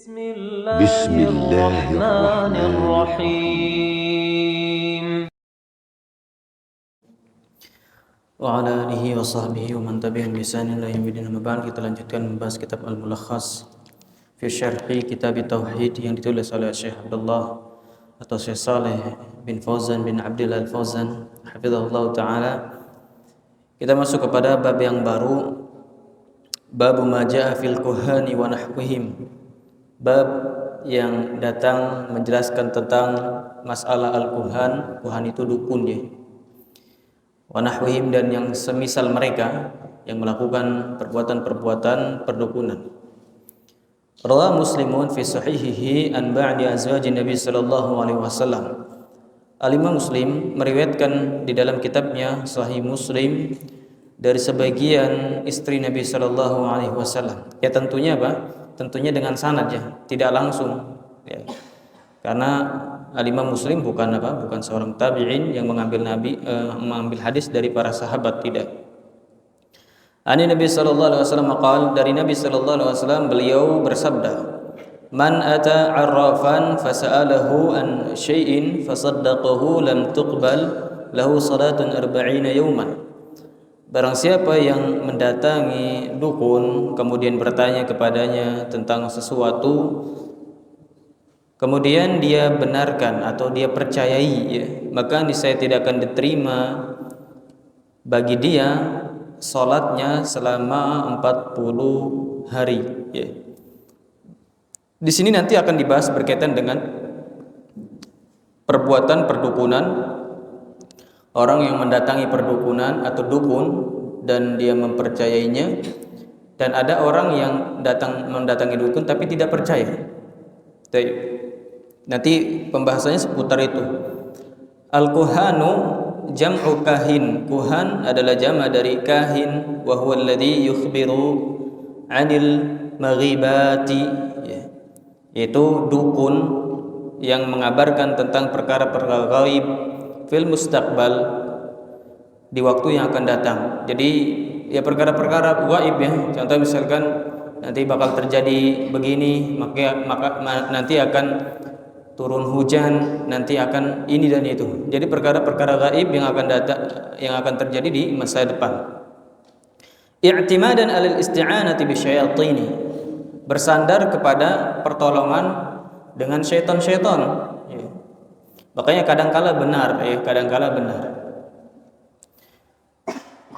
بسم الله الرحمن الرحيم وعلى آله وصحبه ومن تبعهم بإحسان إلى يوم الدين. Kita lanjutkan membahas kitab Al-Mulakhas fi Syarhi Kitab Tauhid yang ditulis oleh Syekh Abdullah atau Syekh Saleh bin Fauzan bin Abdullah Al-Fauzan hafizahullah taala. Kita masuk kepada bab yang baru, bab ma jaa fil kuhani wa nahwihim. Bab yang datang menjelaskan tentang masalah al-kuhan. Kuhan itu dukun ya. Wa nahwihim, dan yang semisal mereka yang melakukan perbuatan-perbuatan perdukunan. Rawa Muslimun fi sahihihi an ba'di azwajin Nabi sallallahu alaihi wasallam. Al-Imam Muslim meriwayatkan di dalam kitabnya Sahih Muslim dari sebagian istri Nabi sallallahu alaihi wasallam. Ya tentunya apa? Tentunya dengan sanad ya, tidak langsung ya. Karena Al-Imam Muslim bukan seorang tabi'in yang mengambil hadis dari para sahabat, tidak. Ani Nabi sallallahu alaihi wasallam qaal, dari Nabi sallallahu alaihi wasallam beliau bersabda, man ata 'arrafan fasa'alahu an syai'in fasaddaqahu lam tuqbal lahu salatun 40 yawman. Barang siapa yang mendatangi dukun kemudian bertanya kepadanya tentang sesuatu, kemudian dia benarkan atau dia percayai ya, maka niscaya tidak akan diterima bagi dia salatnya selama 40 hari ya. Di sini nanti akan dibahas berkaitan dengan perbuatan perdukunan, orang yang mendatangi perdukunan atau dukun dan dia mempercayainya, dan ada orang yang mendatangi dukun tapi tidak percaya. Nanti pembahasannya seputar itu. Al-kuhanu jam'u kahin. Kuhan adalah jama' dari kahin, wa huwa alladhi yukhbiru 'anil maghibati ya. Yaitu dukun yang mengabarkan tentang perkara-perkara gaib fil mustaqbal, di waktu yang akan datang. Jadi ya perkara-perkara gaib ya. Contoh misalkan nanti bakal terjadi begini, maka nanti akan turun hujan, nanti akan ini dan itu. Jadi perkara-perkara gaib yang akan terjadi di masa depan. I'timadan 'alal isti'anati bisyayatini, bersandar kepada pertolongan dengan syaitan-syaitan ya. Makanya kadangkala benar ya, kadangkala benar.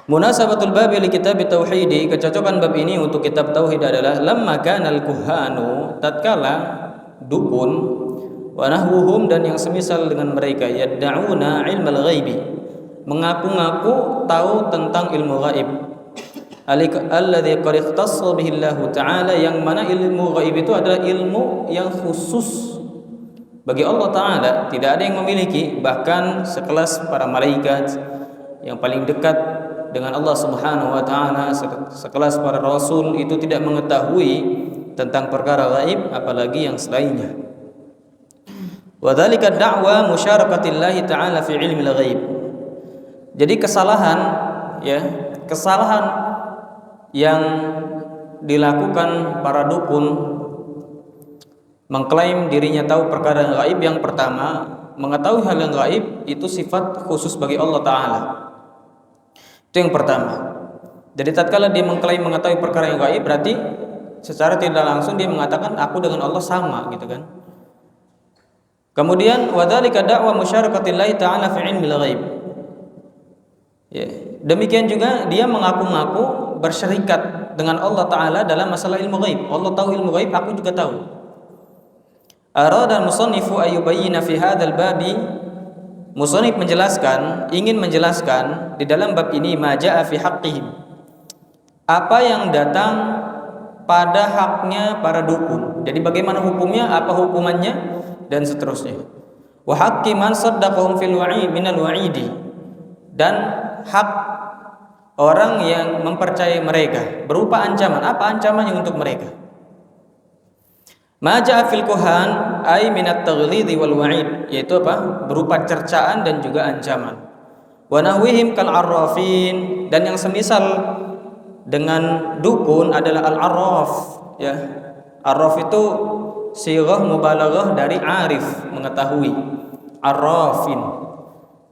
Munasabatul bab li kitab tauhid, kecocokan bab ini untuk kitab tauhid adalah lamma kana al-kuhanu, tatkala dukun, wa nahwuhum, dan yang semisal dengan mereka, yad'una ilmal ghaibi, mengaku-ngaku tahu tentang ilmu gaib, alladzi qad ikhtassa bihi Allah taala, yang mana ilmu gaib itu adalah ilmu yang khusus bagi Allah Ta'ala, tidak ada yang memiliki, bahkan sekelas para malaikat yang paling dekat dengan Allah Subhanahu wa Ta'ala, sekelas para rasul itu tidak mengetahui tentang perkara gaib, apalagi yang selainnya. Wa dzalika da'wa musyarakatillahi ta'ala fi ilmil ghaib. Jadi kesalahan yang dilakukan para dukun mengklaim dirinya tahu perkara yang gaib. Yang pertama, mengetahui hal yang gaib itu sifat khusus bagi Allah Ta'ala. Itu yang pertama. Jadi tatkala dia mengklaim mengetahui perkara yang gaib, berarti secara tidak langsung dia mengatakan aku dengan Allah sama gitu kan. Kemudian wadzalika da'wa musyarakatillahi ta'ala fi ilmil ghaib ya. Demikian juga dia mengaku-ngaku bersyarikat dengan Allah Ta'ala dalam masalah ilmu gaib. Allah tahu ilmu gaib, aku juga tahu. Arada al-musannifu ayyubayyina fi hadzal babi, musannif ingin menjelaskan di dalam bab ini ma jaa fi haqqihim, apa yang datang pada haknya para dukun. Jadi bagaimana hukumnya, apa hukumannya, dan seterusnya. Wa haqqi man saddaqahum fil wa'i minal wa'idi, dan hak orang yang mempercayai mereka berupa ancaman. Apa ancamannya untuk mereka? Ma jaa fil kuhan ay minat taghlidhi wal wa'id, yaitu apa? Berupa cercaan dan juga ancaman. Wa nahwihim kal arrafin, dan yang semisal dengan dukun adalah al-arraf ya. Arraf itu sighah mubalaghah dari arif, mengetahui, arrafin.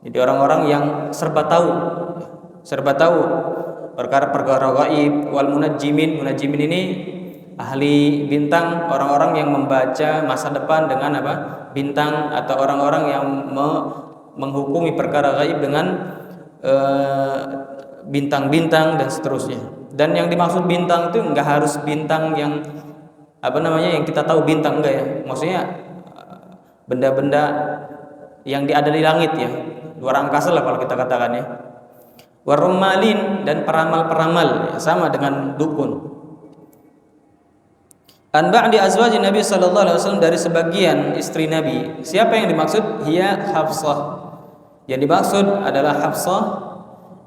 Jadi orang-orang yang serba tahu perkara-perkara gaib. Wal munajjimin ini ahli bintang, orang-orang yang membaca masa depan dengan apa? Bintang, atau orang-orang yang menghukumi perkara gaib dengan bintang-bintang dan seterusnya. Dan yang dimaksud bintang itu enggak harus bintang yang yang kita tahu bintang, enggak ya. Maksudnya benda-benda yang ada di langit ya, luar angkasa lah kalau kita katakan ya. Warummalin, dan peramal-peramal ya, sama dengan dukun. An ba'di azwajin Nabi sallallahu alaihi wasallam, dari sebagian istri Nabi. Siapa yang dimaksud? Hiya Hafsah. Yang dimaksud adalah Hafsah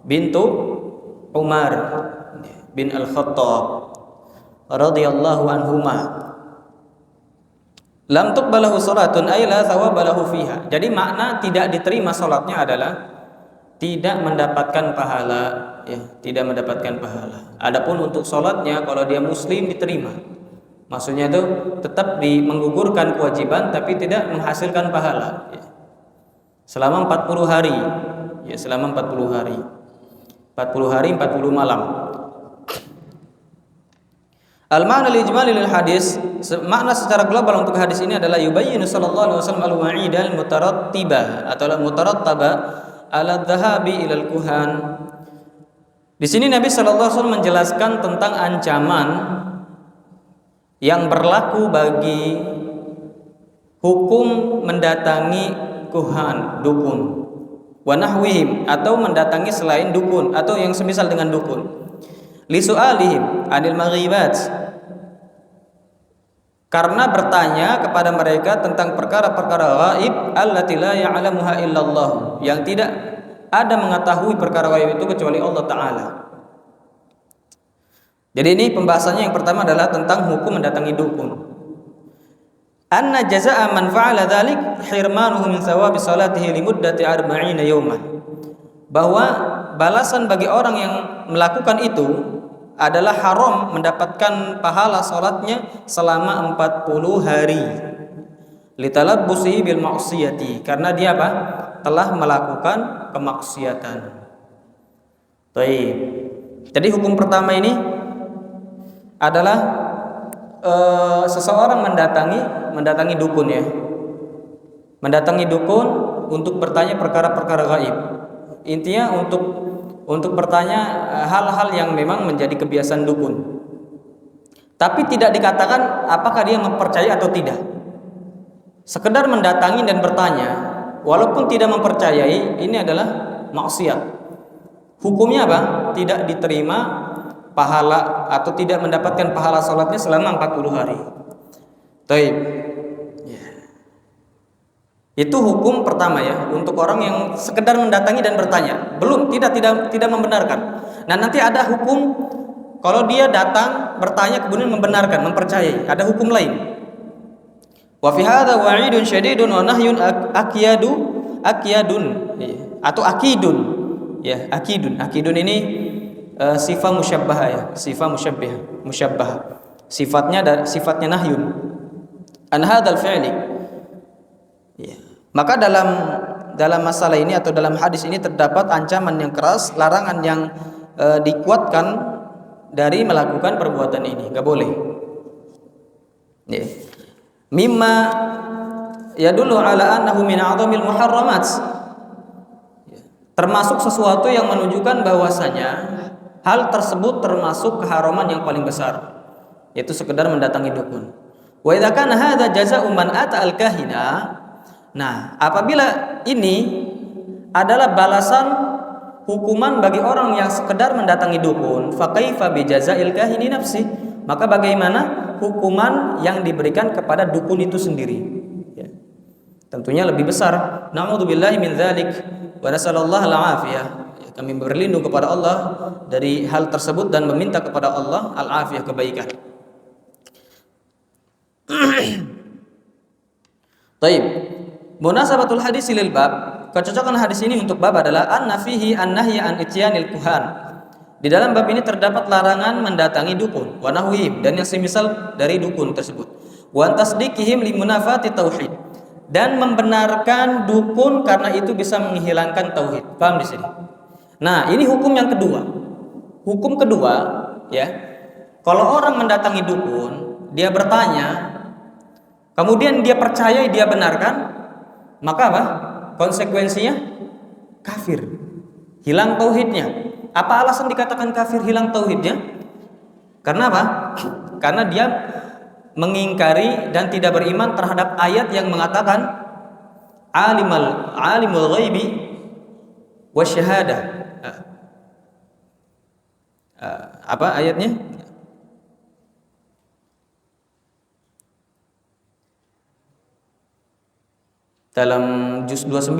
bintu Umar bin Al-Khattab radhiyallahu anhuma. Lam tuqbalahu salatun ay la thawaba lahu fiha. Jadi makna tidak diterima salatnya adalah tidak mendapatkan pahala ya, tidak mendapatkan pahala. Adapun untuk salatnya kalau dia muslim diterima. Maksudnya itu tetap menggugurkan kewajiban tapi tidak menghasilkan pahala ya. Selama 40 hari ya, selama 40 hari 40 malam. Al-ma'na al-ijmali lil hadis, makna secara global untuk hadis ini adalah yubayyinu sallallahu alaihi wasallam al-wa'id al-mutarattiba atau al-mutarattaba ala dhahabi ila al-kuhan. Di sini Nabi sallallahu alaihi wasallam menjelaskan tentang ancaman yang berlaku bagi hukum mendatangi kuhan, dukun, wa nahwihim, atau mendatangi selain dukun atau yang semisal dengan dukun. Li su'alihim anil maghibat, karena bertanya kepada mereka tentang perkara-perkara gaib allati la ya'lamuha illallah, yang tidak ada mengetahui perkara gaib itu kecuali Allah Ta'ala. Jadi ini pembahasannya yang pertama adalah tentang hukum mendatangi dukun. Anna jazaa'a man fa'ala dzalik hirmanuhu min thawabi salatihi limuddati 40 yawman. Bahwa balasan bagi orang yang melakukan itu adalah haram mendapatkan pahala salatnya selama 40 hari. Litalabbusihi bil ma'siyati, karena dia apa? Telah melakukan kemaksiatan. Baik. Jadi hukum pertama ini adalah seseorang mendatangi dukun ya. Mendatangi dukun untuk bertanya perkara-perkara gaib. Intinya untuk bertanya hal-hal yang memang menjadi kebiasaan dukun. Tapi tidak dikatakan apakah dia mempercayai atau tidak. Sekedar mendatangi dan bertanya, walaupun tidak mempercayai, ini adalah maksiat. Hukumnya apa? Tidak diterima pahala atau tidak mendapatkan pahala salatnya selama 40 hari. Baik. Itu hukum pertama ya, untuk orang yang sekedar mendatangi dan bertanya, belum tidak membenarkan. Nah, nanti ada hukum kalau dia datang bertanya kemudian membenarkan, mempercayai, ada hukum lain. Wa fi hadza wa'idun syadidun wa nahyun akyadun atau akidun. Ya, akidun. Akidun ini sifat musyabbah ya, sifat musyabbah. Sifatnya nahyun. An hadzal fi'li. Ya. Maka dalam masalah ini atau dalam hadis ini terdapat ancaman yang keras, larangan yang dikuatkan dari melakukan perbuatan ini, enggak boleh. Ya. Mimma yadullu ala annahu min a'dhamil muharramat. Ya. Termasuk sesuatu yang menunjukkan bahwasanya hal tersebut termasuk keharaman yang paling besar, yaitu sekedar mendatangi dukun. Wa idza kana hadza jazaa'u man ata al-kahina. Nah, apabila ini adalah balasan hukuman bagi orang yang sekedar mendatangi dukun, fa kaifa bi jazaa'il kahini nafsi? Maka bagaimana hukuman yang diberikan kepada dukun itu sendiri? Ya. Tentunya lebih besar. Na'udzubillahi min dzalik wa nasallallahu al-afiyah. Ya, kami berlindung kepada Allah dari hal tersebut dan meminta kepada Allah al-afiyah, kebaikan. Baik. Munasabatul hadis lil bab, kecocokan hadis ini untuk bab adalah anna fihi an-nahya an ityanil kuhan. Di dalam bab ini terdapat larangan mendatangi dukun, wa nahwihim, dan yang semisal dari dukun tersebut. Wa tasdiqihim limunafati tauhid, dan membenarkan dukun karena itu bisa menghilangkan tauhid. Paham di sini? Nah, ini hukum yang kedua. Hukum kedua, ya. Kalau orang mendatangi dukun, dia bertanya, kemudian dia percaya, dia benarkan, maka apa? Konsekuensinya kafir. Hilang tauhidnya. Apa alasan dikatakan kafir, hilang tauhidnya? Karena apa? Karena dia mengingkari dan tidak beriman terhadap ayat yang mengatakan alimul ghaibi wasyahadah. Apa ayatnya? Dalam juz 29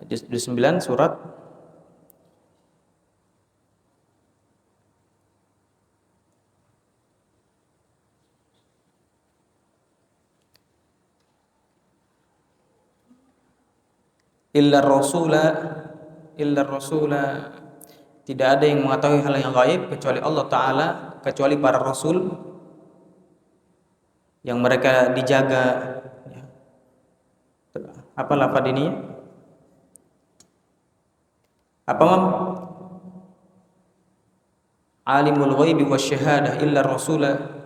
juz 29 surat illa rasula, tidak ada yang mengetahui hal yang gaib kecuali Allah Ta'ala, kecuali para rasul yang mereka dijaga. Apa lafaz ini? Apa mam? Alimul ghaibi wasyahadah illa rasula,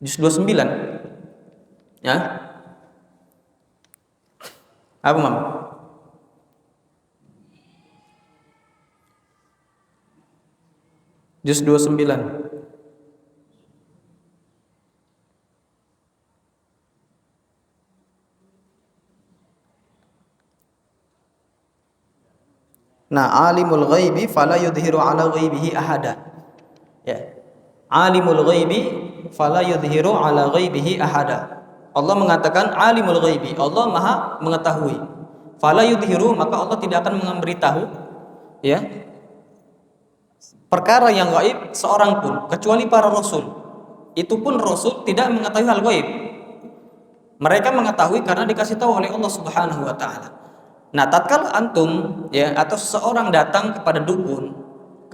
juz 29. Ya. Apa mam? Juz 29. Nah, alimul ghaibi fala yudhiru ala ghaibihi ahada. Ya. Alimul ghaibi fala yudhiru ala ghaibihi ahada. Allah mengatakan alimul ghaibi, Allah Maha mengetahui. Fala yudhiru, maka Allah tidak akan memberitahu, ya, perkara yang gaib seorang pun kecuali para rasul. Itu pun rasul tidak mengetahui hal gaib. Mereka mengetahui karena dikasih tahu oleh Allah Subhanahu wa taala. Nah, tatkala antum, ya, atau seseorang datang kepada dukun,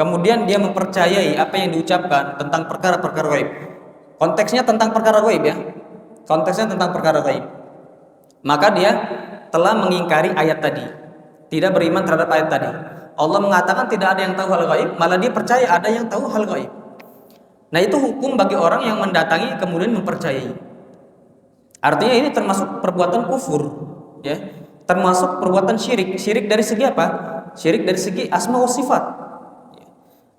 kemudian dia mempercayai apa yang diucapkan tentang perkara-perkara gaib. Konteksnya tentang perkara gaib, ya. Konteksnya tentang perkara gaib. Maka dia telah mengingkari ayat tadi. Tidak beriman terhadap ayat tadi. Allah mengatakan tidak ada yang tahu hal gaib, malah dia percaya ada yang tahu hal gaib. Nah, itu hukum bagi orang yang mendatangi kemudian mempercayai. Artinya ini termasuk perbuatan kufur, ya. Termasuk perbuatan syirik. Syirik dari segi apa? Syirik dari segi asma wa sifat.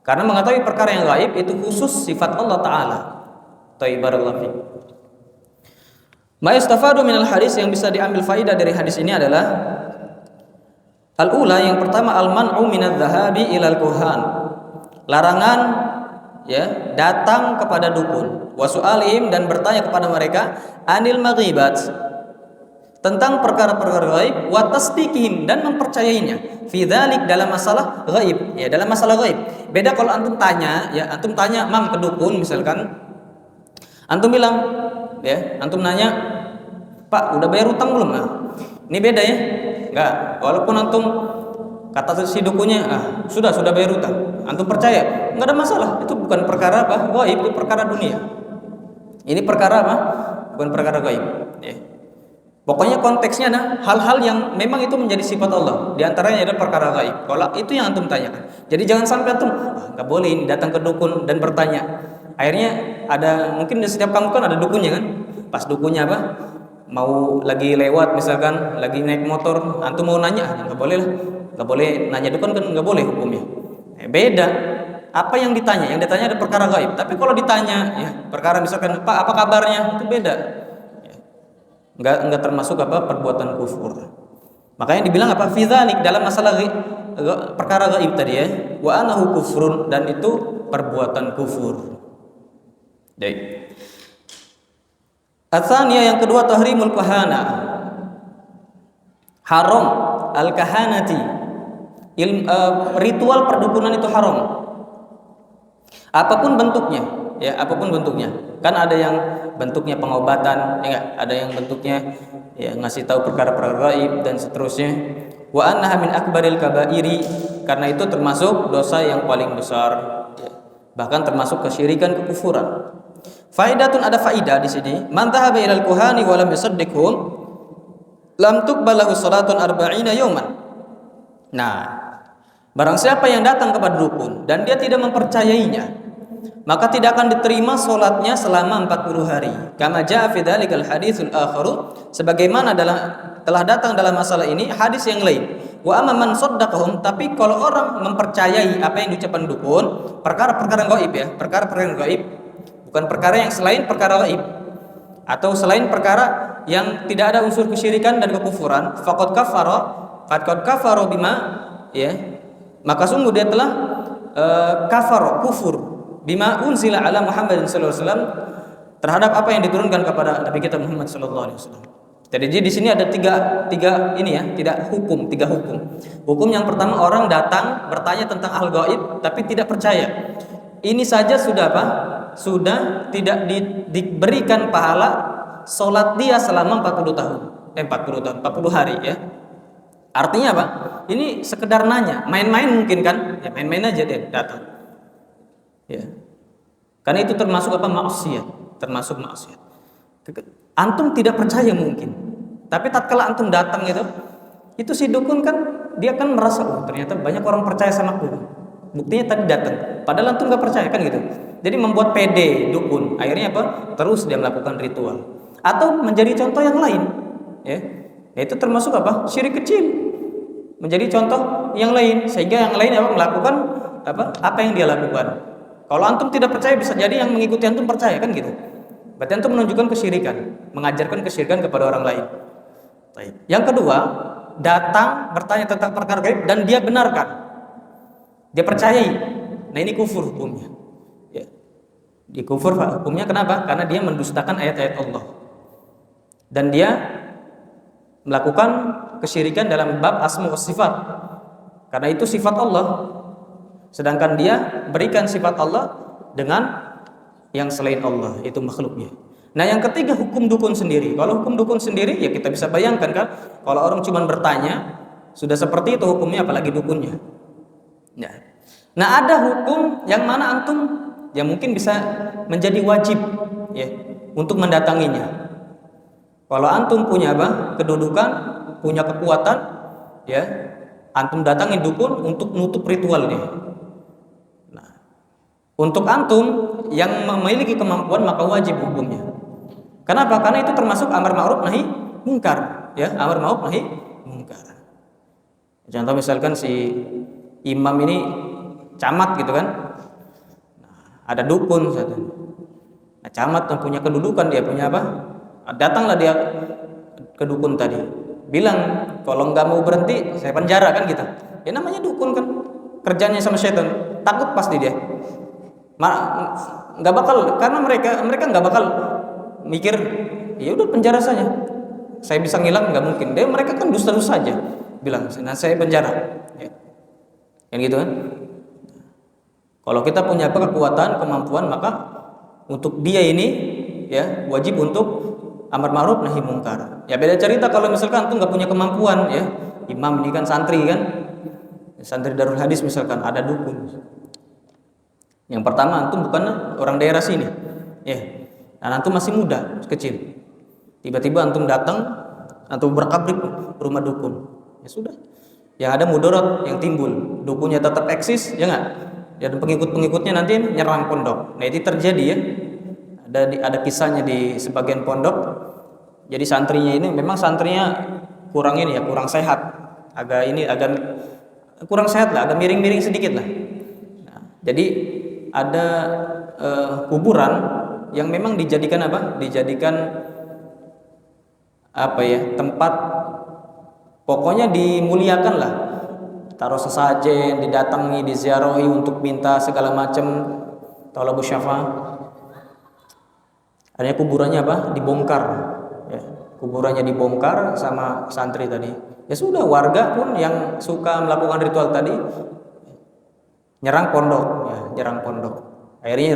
Karena mengetahui perkara yang gaib itu khusus sifat Allah Ta'ala. Barakallahu fiik. Ma yustafadu minal hadis, yang bisa diambil faidah dari hadis ini adalah al-ula, yang pertama, al-man'u minadz dhahabi ilal kuhan. Larangan, ya, datang kepada dukun. Wa su'alihim, dan bertanya kepada mereka, anil maghibat, tentang perkara-perkara gaib, wa tasdiqihim, dan mempercayainya, fi dzalik, dalam masalah gaib, ya, dalam masalah gaib. Beda kalau antum tanya, ya, antum tanya mam ke dukun misalkan, antum bilang, ya, antum nanya, Pak, udah bayar utang belum? Nah, ini beda, ya. Enggak, walaupun antum kata si dukunnya, sudah bayar utang, antum percaya, enggak ada masalah. Itu bukan perkara apa? Gaib, itu perkara dunia. Ini perkara apa? Bukan perkara gaib, ya. Pokoknya konteksnya adalah hal-hal yang memang itu menjadi sifat Allah. Di antaranya adalah perkara gaib. Kalau itu yang antum tanyakan. Jadi jangan sampai antum nggak boleh ini datang ke dukun dan bertanya. Akhirnya ada, mungkin di setiap kampung kan ada dukunnya kan. Pas dukunnya apa? Mau lagi lewat misalkan, lagi naik motor, antum mau nanya, nggak boleh lah. Nggak boleh nanya dukun kan, nggak boleh hukumnya. Beda. Apa yang ditanya? Yang ditanya ada perkara gaib. Tapi kalau ditanya, ya, perkara misalkan, Pak, apa kabarnya? Itu beda. Enggak termasuk apa? Perbuatan kufur. Makanya dibilang apa? Fi dzalik, dalam masalah perkara gaib tadi, ya. Wa anahu kufrun, dan itu perbuatan kufur. Baik. Atsaniyah, yang kedua, tahrimul kahana. Haram al-kahanati. Ritual perdukunan itu haram. Apapun bentuknya, ya, apapun bentuknya. Kan ada yang bentuknya pengobatan, ya enggak? Ada yang bentuknya, ya, ngasih tahu perkara-perkara gaib dan seterusnya. Wa annaha min akbaril kabairi, karena itu termasuk dosa yang paling besar, ya. Bahkan termasuk kesyirikan, kekufuran. Faidatun, ada faidah di sini. Man dhahaba ilal kuhani wa lam yusaddiqhum lam tuqbalahu salatun arba'ina yawman. Nah, barang siapa yang datang kepada dukun dan dia tidak mempercayainya, maka tidak akan diterima salatnya selama 40 hari. Kama jaa fi dzalikal haditsul akharu, sebagaimana telah datang dalam masalah ini hadis yang lain. Wa amma man saddaqahum, tapi kalau orang mempercayai apa yang diucapkan dukun, perkara-perkara gaib, ya, perkara-perkara gaib, bukan perkara yang selain perkara gaib atau selain perkara yang tidak ada unsur kesyirikan dan kekufuran, faqad kafara bima, ya, maka sungguh dia telah kufur bima unzila ala Muhammadin sallallahu alaihi wasallam, terhadap apa yang diturunkan kepada Nabi kita Muhammad sallallahu alaihi wasallam. Jadi di sini ada tiga ini, ya, tiga hukum. Hukum yang pertama, orang datang bertanya tentang hal gaib tapi tidak percaya. Ini saja sudah apa? Sudah tidak diberikan pahala salat dia selama 40 hari, ya. Artinya apa? Ini sekedar nanya, main-main mungkin kan? Ya, main-main aja dia datang. Ya. Karena itu termasuk apa? Maksiat, termasuk maksiat. Antum tidak percaya mungkin, tapi tatkala antum datang itu si dukun kan dia kan merasa, oh ternyata banyak orang percaya sama aku. Buktinya tadi datang, padahal antum nggak percaya kan gitu. Jadi membuat pede dukun, akhirnya apa? Terus dia melakukan ritual atau menjadi contoh yang lain, ya. Itu termasuk apa? Syirik kecil. Menjadi contoh yang lain sehingga yang lain melakukan apa yang dia lakukan. Kalau antum tidak percaya, bisa jadi yang mengikuti antum percaya kan gitu. Berarti antum menunjukkan kesyirikan, mengajarkan kesyirikan kepada orang lain. Yang kedua, datang bertanya tentang perkara gaib dan dia benarkan, dia percayai. Nah, ini kufur hukumnya, ya. Di kufur hukumnya kenapa? Karena dia mendustakan ayat-ayat Allah dan dia melakukan kesyirikan dalam bab asma wa sifat, karena itu sifat Allah, sedangkan dia berikan sifat Allah dengan yang selain Allah, itu makhluknya. Nah, yang ketiga, hukum dukun sendiri. Kalau hukum dukun sendiri, ya kita bisa bayangkan kan, kalau orang cuma bertanya sudah seperti itu hukumnya, apalagi dukunnya. Nah, ada hukum yang mana antum yang mungkin bisa menjadi wajib, ya, untuk mendatanginya. Kalau antum punya kedudukan, punya kekuatan, ya, antum datangi dukun untuk nutup ritualnya. Untuk antum yang memiliki kemampuan, maka wajib hukumnya. Kenapa? Karena itu termasuk amar ma'ruf nahi mungkar, ya, amar ma'ruf nahi mungkar. Contoh misalkan si imam ini camat gitu kan. Nah, ada dukun satu. Nah, camat yang punya kedudukan, dia punya apa? Datanglah dia ke dukun tadi. Bilang, kalau nggak mau berhenti, saya penjara kan gitu. Ya namanya dukun kan. Kerjanya sama setan. Takut pasti dia. Nggak bakal, karena mereka nggak bakal mikir ya udah penjara saja, saya bisa ngilang, nggak mungkin. Mereka kan dusta-dusta saja bilang, nah saya penjara, ya. Yang gitu kan. Kalau kita punya kekuatan, kemampuan, maka untuk dia ini, ya, wajib untuk amar ma'ruf nahi mungkar. Ya beda cerita kalau misalkan antum nggak punya kemampuan, ya, imam ini kan santri kan, santri Darul Hadis misalkan, ada dukun. Yang pertama, antum bukan orang daerah sini, ya, dan antum masih muda, kecil. Tiba-tiba antum datang, antum berkabrik rumah dukun, ya sudah. Yang ada mudarat yang timbul, dukunnya tetap eksis, ya nggak? Dan pengikut-pengikutnya nanti nyerang pondok. Nah, itu terjadi, ya. Ada kisahnya di sebagian pondok. Jadi santrinya ini memang santrinya kurang ini, ya, kurang sehat, agak kurang sehat lah, agak miring-miring sedikit lah. Nah, jadi ada kuburan yang memang dijadikan tempat, pokoknya dimuliakan lah, taruh sesajen, didatangi, diziarahi untuk minta segala macam talabus syafa'. Adanya kuburannya dibongkar, ya, kuburannya dibongkar sama santri tadi. Ya sudah, warga pun yang suka melakukan ritual tadi nyerang pondok, ya, nyerang pondok. Akhirnya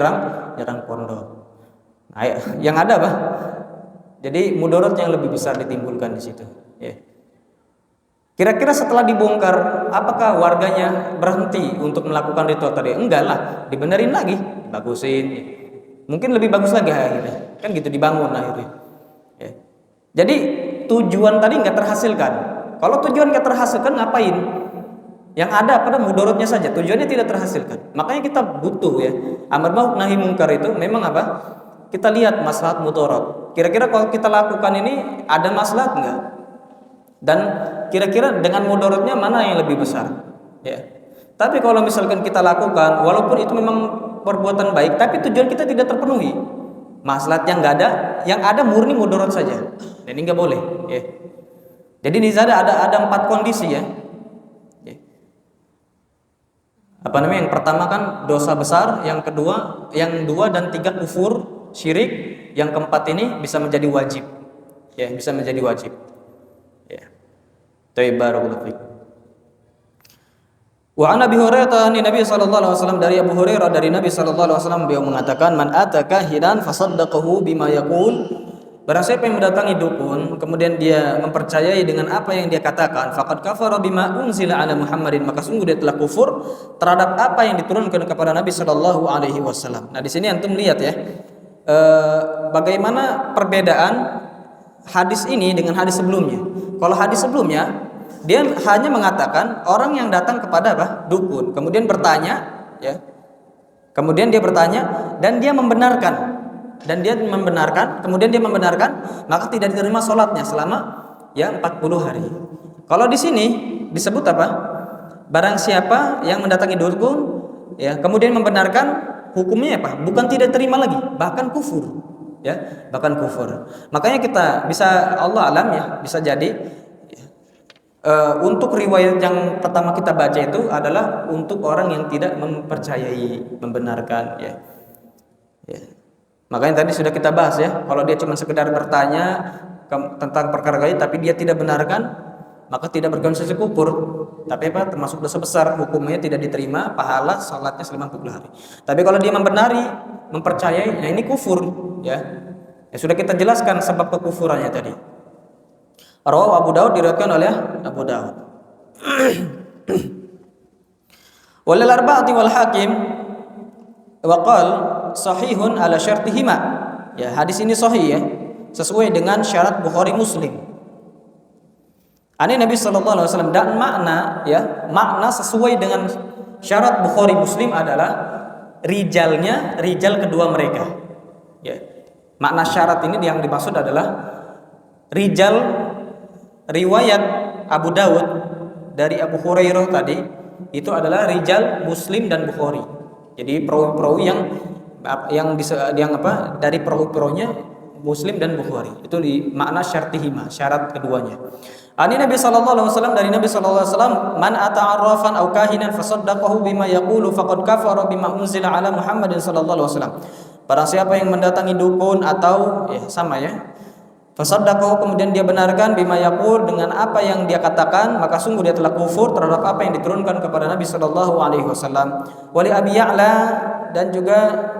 nyerang pondok. Nah, yang ada jadi mudarat yang lebih besar ditimbulkan di situ, ya. Kira-kira setelah dibongkar, apakah warganya berhenti untuk melakukan ritual tadi? Enggak lah, dibenerin lagi, bagusin. Mungkin lebih bagus lagi akhirnya. Kan gitu, dibangun akhirnya. Ya. Jadi tujuan tadi nggak terhasilkan. Kalau tujuan nggak terhasilkan, ngapain? Yang ada pada mudorotnya saja, tujuannya tidak terhasilkan. Makanya kita butuh ya, amar ma'ruf nahi mungkar itu memang apa? Kita lihat maslahat mudorot. Kira-kira kalau kita lakukan ini ada maslahat enggak? Dan kira-kira dengan mudorotnya mana yang lebih besar? Ya. Tapi kalau misalkan kita lakukan, walaupun itu memang perbuatan baik, tapi tujuan kita tidak terpenuhi, maslahatnya nggak ada, yang ada murni mudorot saja. Dan ini nggak boleh. Ya. Jadi di sana ada 4 kondisi ya. Apa namanya? Yang pertama kan dosa besar, yang kedua, yang 2 dan 3 kufur, syirik, yang keempat ini bisa menjadi wajib. Ya, bisa menjadi wajib. Ya. Barakallahu fiik. Wa an Abi Hurairah Nabi sallallahu alaihi wasallam, dari Abu Hurairah dari Nabi sallallahu alaihi wasallam, beliau mengatakan, man ataka hidan fasaddaqahu bima yaqul. Barang siapa yang mendatangi dukun kemudian dia mempercayai dengan apa yang dia katakan, faqad kafara bima unzila ala Muhammadin, maka sungguh dia telah kufur terhadap apa yang diturunkan kepada Nabi sallallahu alaihi wasallam. Nah, di sini antum lihat ya, bagaimana perbedaan hadis ini dengan hadis sebelumnya. Kalau hadis sebelumnya dia hanya mengatakan orang yang datang kepada apa? Dukun, kemudian bertanya ya. Kemudian dia bertanya dan dia membenarkan. Kemudian dia membenarkan, maka tidak diterima sholatnya selama ya 40 hari. Kalau di sini disebut apa? Barang siapa yang mendatangi dukun ya, kemudian membenarkan, hukumnya apa? Bukan tidak terima lagi, bahkan kufur. Ya, bahkan kufur. Makanya kita bisa, Allah alam ya, bisa jadi untuk riwayat yang pertama kita baca itu adalah untuk orang yang tidak mempercayai, membenarkan ya. Ya. Makanya tadi sudah kita bahas ya, kalau dia cuma sekedar bertanya tentang perkara gaib tapi dia tidak benarkan, maka tidak berkonsekuensi kufur. Tapi apa? Termasuk dosa besar, hukumnya tidak diterima, pahala salatnya selama 40 hari. Tapi kalau dia membenari, mempercayai, nah ini kufur ya. Ya sudah kita jelaskan sebab kekufurannya tadi. Rawahu Abu Daud, diriwayatkan oleh Abu Daud. Walil arba'ati wal hakim wa qala sahihun ala syartihima. Ya, hadis ini sahih ya, sesuai dengan syarat Bukhari Muslim. Ani Nabi sallallahu alaihi wasallam, dan makna sesuai dengan syarat Bukhari Muslim adalah rijal kedua mereka. Ya. Makna syarat ini yang dimaksud adalah rijal riwayat Abu Daud dari Abu Hurairah tadi itu adalah rijal Muslim dan Bukhari. Jadi perawi yang dari perawi-perawinya Muslim dan Bukhari. Itu di makna syartihima, syarat keduanya. Ani Nabi sallallahu alaihi wasallam, dari Nabi sallallahu alaihi wasallam, man ata'arrafan aw kahinan fasaddaqahu bima yaqulu faqad kafara bima unzila ala Muhammadin sallallahu alaihi wasallam. Barang siapa yang mendatangi dukun atau sama ya, fasaddaqahu, kemudian dia benarkan bima yaqul, dengan apa yang dia katakan, maka sungguh dia telah kufur terhadap apa yang diturunkan kepada Nabi sallallahu alaihi wasallam. Wali Abi Ya'la, dan juga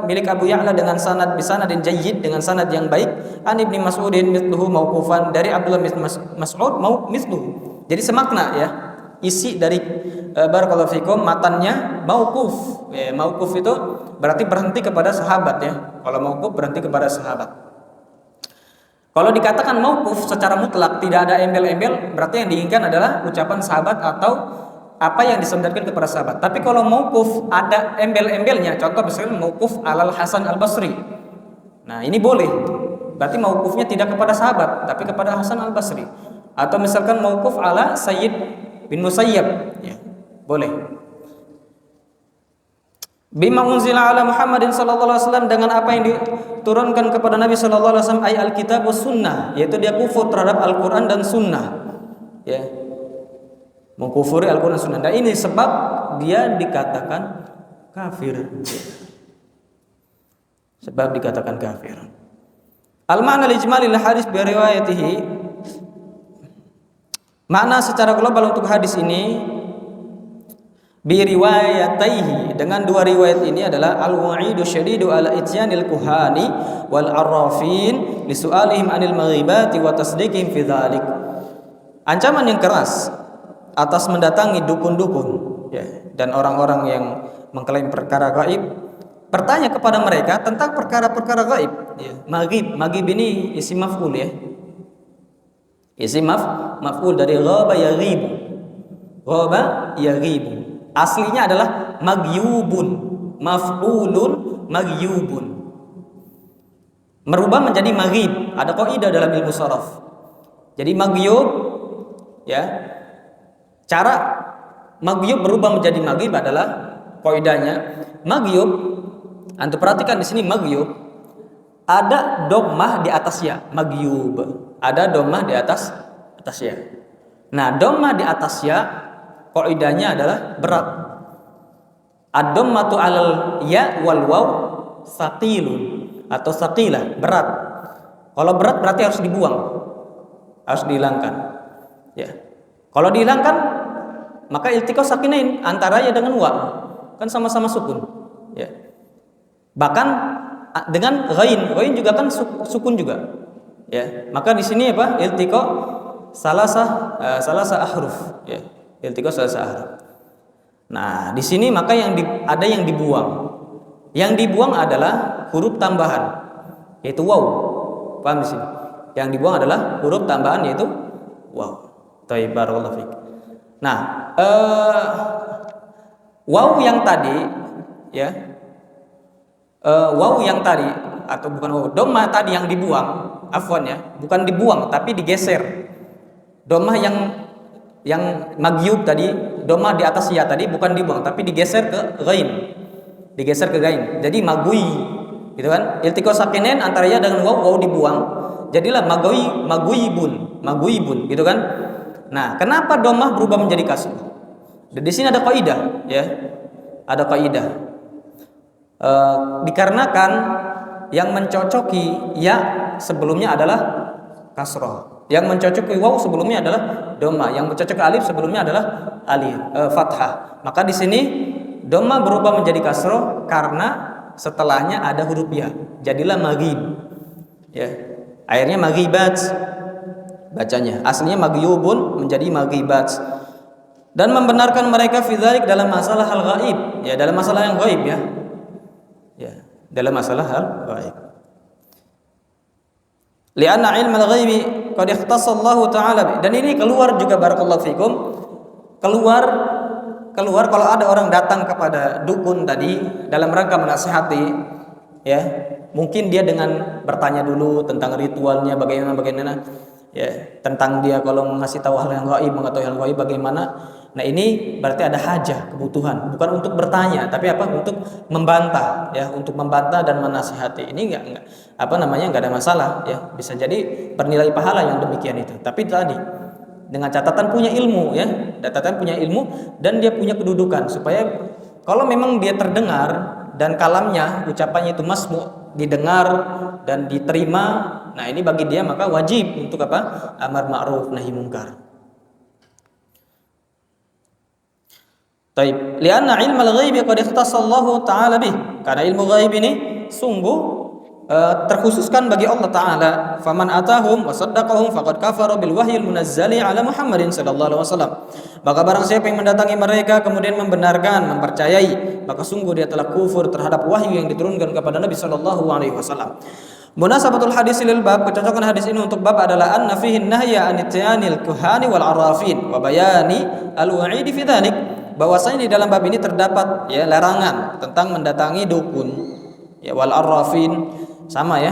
milik Abu Ya'la dengan sanad bisanadin jayyid, dengan sanad yang baik, an Ibnu Mas'udin mithluhu mauqufan, dari Abdullah bin Mas'ud mithluhu. Jadi semakna ya, isi dari barakallahu fikum matannya mauquf. Ya, mauquf itu berarti berhenti kepada sahabat ya. Kalau mauquf berhenti kepada sahabat. Kalau dikatakan mauquf secara mutlak tidak ada embel-embel, berarti yang diinginkan adalah ucapan sahabat atau apa yang disandarkan kepada sahabat. Tapi kalau mauquf ada embel-embelnya, contoh misalnya mauquf alal Hasan al-Basri. Nah, ini boleh. Berarti mauqufnya tidak kepada sahabat, tapi kepada Hasan al-Basri. Atau misalkan mauquf ala Sayyid bin Musayyab, ya, boleh. Bima unzila ala Muhammadin sallallahu alaihi wasallam, dengan apa yang diturunkan kepada Nabi sallallahu alaihi wasallam, ay alkitab was sunnah, yaitu dia kufur terhadap Al-Qur'an dan sunnah. Ya. Mengkufuri Al-Qur'an dan sunnah. Dan ini sebab dia dikatakan kafir. Sebab dikatakan kafir. Al-ma'na lijmalil hadis bi riwayatihi. Makna secara global untuk hadis ini bi riwayataihi, dengan dua riwayat ini adalah al-wa'idu syadidu ala ityanil kuhani wal arrafin li su'alihim anil maghibati wa tasdiqihim fi dzalik. Ancaman yang keras atas mendatangi dukun-dukun, ya, dan orang-orang yang mengklaim perkara gaib, bertanya kepada mereka tentang perkara-perkara gaib, ya. Maghib ini isim maf'ul, ya. Isim maf'ul dari ghaba yaghibu. Ghaba yaghibu. Aslinya adalah maghyubun, maf'ulun maghyubun. Merubah menjadi maghib. Ada kaidah dalam ilmu sharaf. Jadi maghyub, ya. Cara maghyub berubah menjadi maghib adalah kaidahnya maghyub. Antum perhatikan di sini maghyub ada dhammah di atas ya, maghyub. Ada dhammah di atas ya. Nah, dhammah di atas ya kaidahnya adalah berat. Ad-dhammatu 'alal ya wal waw saqilun atau saqilah, berat. Kalau berat berarti harus dibuang. Harus dihilangkan. Ya. Kalau dihilangkan maka iltiqa sakinain antara ya dengan wa. Kan sama-sama sukun. Ya. Bahkan dengan ghain juga kan sukun juga. Ya. Maka di sini apa? Iltiqa salasa ahruf, ya. Iltiqa salasa ahruf. Nah, di sini maka ada yang dibuang. Yang dibuang adalah huruf tambahan, yaitu waw. Paham di sini? Yang dibuang adalah huruf tambahan, yaitu waw. Thayyib, barakallahu fiik. Nah, waw yang tadi, ya, waw yang tadi atau bukan waw, dhammah tadi yang dibuang, afwan ya, bukan dibuang tapi digeser. Dhammah yang maghyub tadi, dhammah di atas ya tadi bukan dibuang tapi digeser ke ghain. Digeser ke ghain. Jadi magui, gitu kan? Iltiqa sakinain antara ya dengan waw dibuang. Jadilah maguibun, gitu kan? Nah, kenapa dhammah berubah menjadi kasrah? Dan di sini ada kaidah, ya. Ada kaidah. Dikarenakan yang mencocoki ya sebelumnya adalah kasrah. Yang mencocoki waw sebelumnya adalah dhammah. Yang mencocoki alif sebelumnya adalah alif fathah. Maka di sini dhammah berubah menjadi kasrah karena setelahnya ada huruf ya. Jadilah maghib. Ya. Akhirnya maghibat bacanya. Aslinya maghyubun menjadi maghibat. Dan membenarkan mereka fi dzalik dalam masalah hal gaib, ya, dalam masalah yang gaib, ya. Ya, dalam masalah hal gaib. Li'anna ilmal ghaibi qad ikhtassa Allah taala. Dan ini keluar juga barakallahu fikum. Keluar kalau ada orang datang kepada dukun tadi dalam rangka menasihati, ya, mungkin dia dengan bertanya dulu tentang ritualnya bagaimana, ya, tentang dia kalau ngasih tahu hal yang gaib, mengetahui hal gaib bagaimana. Nah, ini berarti ada hajah, kebutuhan, bukan untuk bertanya tapi apa? Untuk membantah, ya, untuk membantah dan menasihati. Ini enggak ada masalah, ya. Bisa jadi bernilai pahala yang demikian itu. Tapi tadi dengan catatan punya ilmu, ya, catatan punya ilmu dan dia punya kedudukan supaya kalau memang dia terdengar dan kalamnya, ucapannya itu masmu, didengar dan diterima, nah ini bagi dia maka wajib untuk apa? Amar ma'ruf nahi munkar. Taib. Lianna ilmal ghaibi qad ikhtassa Allah taala bih. Karena ilmu ghaib ini sungguh terkhususkan bagi Allah taala. Faman atahum wa saddaqahum faqad kafara bil wahyil munazzali ala Muhammadin sallallahu alaihi wasallam. Maka barang siapa yang mendatangi mereka kemudian membenarkan, mempercayai, maka sungguh dia telah kufur terhadap wahyu yang diturunkan kepada Nabi sallallahu alaihi wasallam. Munasabatul hadis lil bab, kecocokan hadis ini untuk bab adalah anna fihi nahya an ityanil kuhani wal arrafin wa bayani al wa'id fi dzalik. Bahwasanya di dalam bab ini terdapat, ya, larangan tentang mendatangi dukun, ya, wal arrafin sama, ya,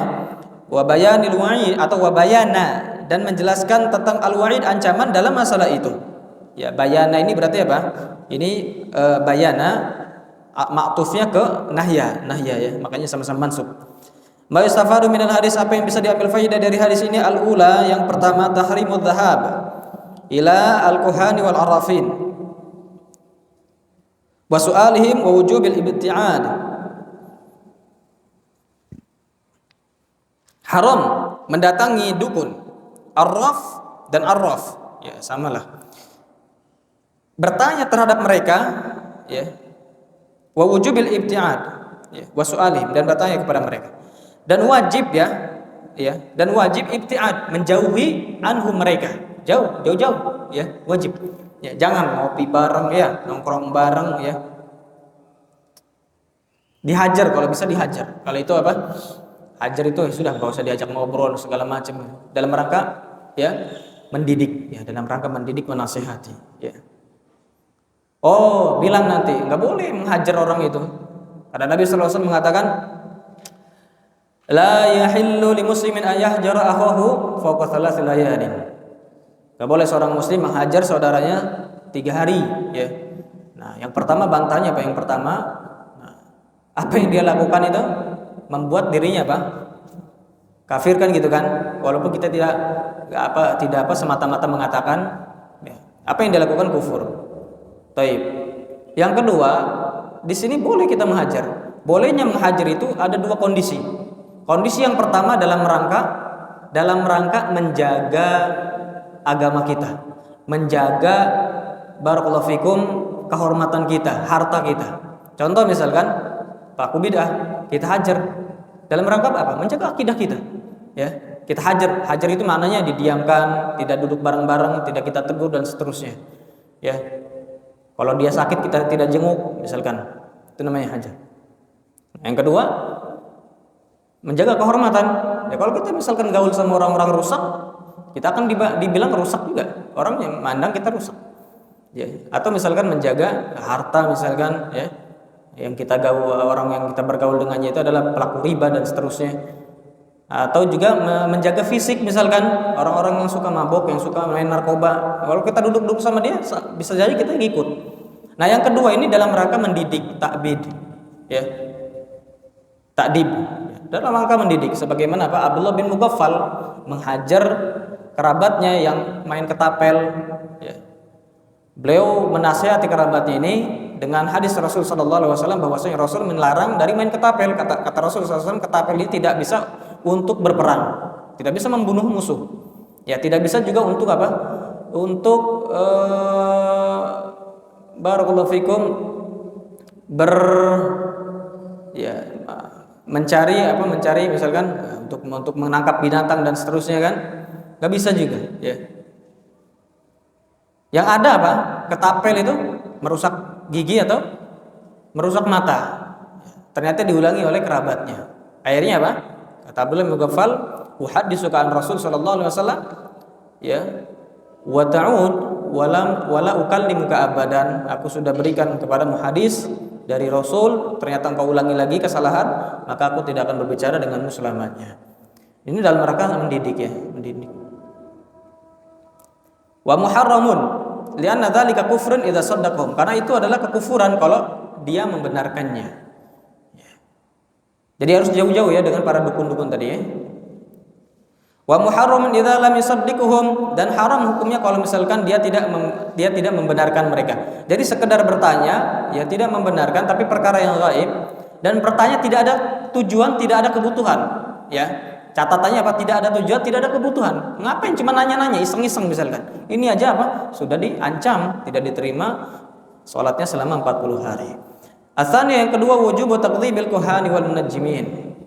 wa bayanil wa'id atau wa bayana, dan menjelaskan tentang al wa'id, ancaman dalam masalah itu. Ya, bayana ini berarti apa? Ini bayana ma'tufnya ke nahya, ya, makanya sama-sama mansub. Ma yustafadu minal hadis, apa yang bisa diambil faidah dari hadis ini? Al-ula, yang pertama, tahrimudz dzahab ila al-kuhani wal arrafin wa su'alihim wa wujubil ibti'ad. Haram mendatangi dukun, arraf dan arraf, ya, samalah. Bertanya terhadap mereka, ya, wa wujubil ibti'ad, ya, wa su'alihim, dan bertanya kepada mereka. Dan wajib, ya, dan wajib ibti'ad, menjauhi anhum mereka, jauh, ya, wajib. Ya, jangan ngopi bareng ya, nongkrong bareng ya. Dihajar kalau bisa dihajar. Kalau itu apa? Hajar itu sudah nggak usah diajak ngobrol segala macam. Dalam rangka ya mendidik ya, dalam rangka mendidik menasihati ya. Oh, bilang nanti nggak boleh menghajar orang itu. Karena Nabi sallallahu alaihi wasallam mengatakan la yahillu li muslimin an yahjara akhahu fawqa thalath layalin. Gak boleh seorang muslim menghajar saudaranya 3 hari ya. Nah, yang pertama bantahnya apa? Yang pertama, nah, apa yang dia lakukan itu membuat dirinya apa? Kafir kan gitu kan? Walaupun kita tidak semata-mata mengatakan ya, apa yang dia lakukan kufur. Taib. Yang kedua, di sini boleh kita menghajar. Bolehnya menghajar itu ada 2 kondisi. Kondisi yang pertama dalam rangka menjaga agama kita, menjaga barakallahu fikum kehormatan kita, harta kita. Contoh misalkan pelaku bid'ah, kita hajar dalam rangka apa? Menjaga akidah kita. Ya, kita hajar. Hajar itu maknanya didiamkan, tidak duduk bareng-bareng, tidak kita tegur dan seterusnya. Ya. Kalau dia sakit kita tidak jenguk misalkan. Itu namanya hajar. Yang kedua, menjaga kehormatan. Ya, kalau kita misalkan gaul sama orang-orang rusak, kita akan dibilang rusak juga. Orang yang mandang kita rusak. Ya, atau misalkan menjaga harta misalkan ya. Yang kita orang yang kita bergaul dengannya itu adalah pelaku riba dan seterusnya. Atau juga menjaga fisik misalkan orang-orang yang suka mabok, yang suka main narkoba. Kalau kita duduk-duduk sama dia bisa jadi kita ngikut. Nah, yang kedua ini dalam rangka mendidik, takbid. Ya. Takdib. Dalam rangka mendidik sebagaimana Pak Abdullah bin Mughaffal menghajar kerabatnya yang main ketapel ya. Beliau menasihati kerabatnya ini dengan hadis Rasul sallallahu alaihi wasallam bahwasanya Rasul melarang dari main ketapel. Kata Rasul sallallahu alaihi wasallam, ketapel ini tidak bisa untuk berperang, tidak bisa membunuh musuh. Ya, tidak bisa juga untuk apa? Untuk barakallahu fikum mencari misalkan untuk menangkap binatang dan seterusnya kan. Gak bisa juga ya. Yang ada apa? Ketapel itu merusak gigi atau merusak mata. Ternyata diulangi oleh kerabatnya. Akhirnya apa? Kata Abdullah bin Mughaffal, "Uhadditsuka an Rasul sallallahu alaihi wasallam ya wa ta'ud wala ukallimuka abadan." Aku sudah berikan kepadamu hadis dari Rasul, ternyata engkau ulangi lagi kesalahan, maka aku tidak akan berbicara denganmu selamanya. Ini dalam rangka mendidik ya, mendidik. Wa muharramun li'anna dzalika kufrun idza saddaqahum, karena itu adalah kekufuran kalau dia membenarkannya. Jadi harus jauh-jauh ya dengan para dukun-dukun tadi ya. Wa muharramun idza lam yusaddiquhum, dan haram hukumnya kalau misalkan dia tidak membenarkan mereka. Jadi sekedar bertanya ya tidak membenarkan, tapi perkara yang gaib dan bertanya tidak ada tujuan, tidak ada kebutuhan ya. Catatannya apa? Tidak ada tujuan, tidak ada kebutuhan. Ngapain cuma nanya-nanya, iseng-iseng misalkan. Ini aja apa? Sudah diancam, tidak diterima sholatnya selama 40 hari. Asalnya yang kedua, wujub taqdzibil kuhani wal munajjimin.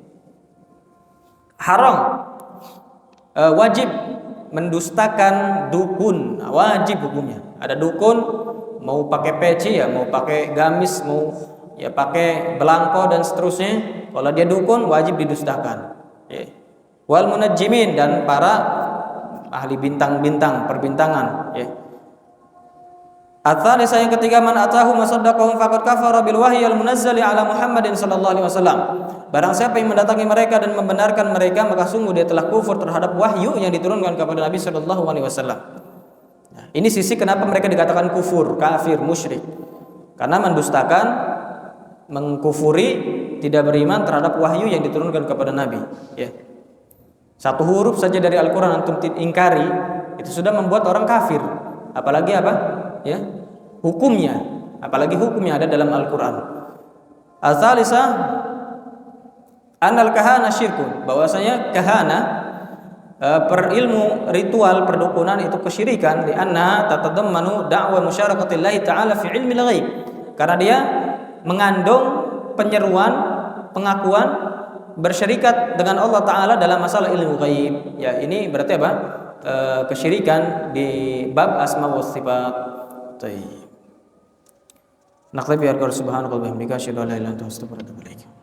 Haram, wajib mendustakan dukun, wajib hukumnya. Ada dukun mau pakai peci ya, mau pakai gamis, mau ya pakai belangko dan seterusnya. Kalau dia dukun wajib didustakan. Ya. Wal munajjimin, dan para ahli bintang-bintang, perbintangan ya. Ats-tsalitsah yang ketiga, man atahu masaddaqahum faqad kafara bil wahyi al munazzali ala Muhammadin sallallahu alaihi wasallam. Barang siapa yang mendatangi mereka dan membenarkan mereka, maka sungguh dia telah kufur terhadap wahyu yang diturunkan kepada Nabi sallallahu alaihi wasallam. Nah, ini sisi kenapa mereka dikatakan kufur, kafir, musyrik. Karena mendustakan, mengkufuri, tidak beriman terhadap wahyu yang diturunkan kepada Nabi ya. Satu huruf saja dari Al-Quran antum ingkari, itu sudah membuat orang kafir. Apalagi apa? Ya, hukumnya. Apalagi hukumnya ada dalam Al-Quran. Ats-tsalisah annal kahana syirkun, bahwasanya kahana perilmu ritual perdukunan itu kesyirikan, lianna tatadammanu da'wa musyarakatillahi ta'ala fi ilmil ghaib. Karena dia mengandung penyeruan, pengakuan bersyirikat dengan Allah Ta'ala dalam masalah ilmu ghaib. Ya, ini berarti apa? Kesyirikan di bab asma wa sifat. Tayyib. Naktabi harga subhanaka wa bihamdika asyhadu an la ilaha illa anta astaghfiruka wa atubu ilaik.